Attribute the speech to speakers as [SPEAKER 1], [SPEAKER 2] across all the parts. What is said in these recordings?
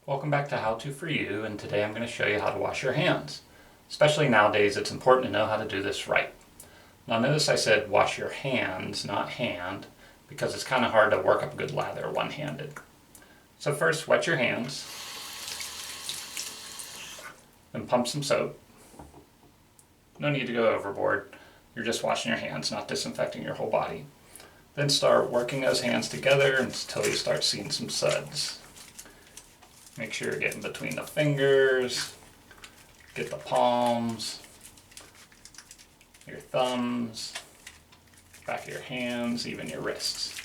[SPEAKER 1] Welcome back to How To For You, and today I'm going to show you how to wash your hands. Especially nowadays, it's important to know how to do this right. Now notice I said wash your hands, not hand, because it's kind of hard to work up a good lather one-handed. So first, wet your hands, then pump some soap. No need to go overboard. You're just washing your hands, not disinfecting your whole body. Then start working those hands together until you start seeing some suds. Make sure you're getting between the fingers, get the palms, your thumbs, back of your hands, even your wrists.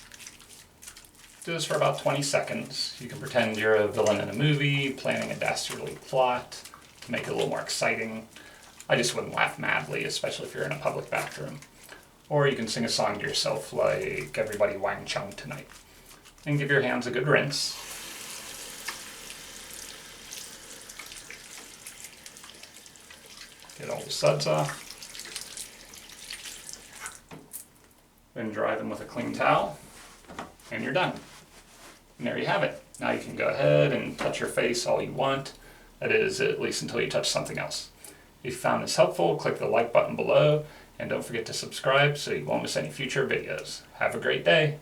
[SPEAKER 1] Do this for about 20 seconds. You can pretend you're a villain in a movie, planning a dastardly plot to make it a little more exciting. I just wouldn't laugh madly, especially if you're in a public bathroom. Or you can sing a song to yourself like Everybody Wang Chung Tonight. And give your hands a good rinse. Get all the suds off. Then dry them with a clean towel, and you're done. And there you have it. Now you can go ahead and touch your face all you want. That is, at least until you touch something else. If you found this helpful, click the like button below, and don't forget to subscribe so you won't miss any future videos. Have a great day.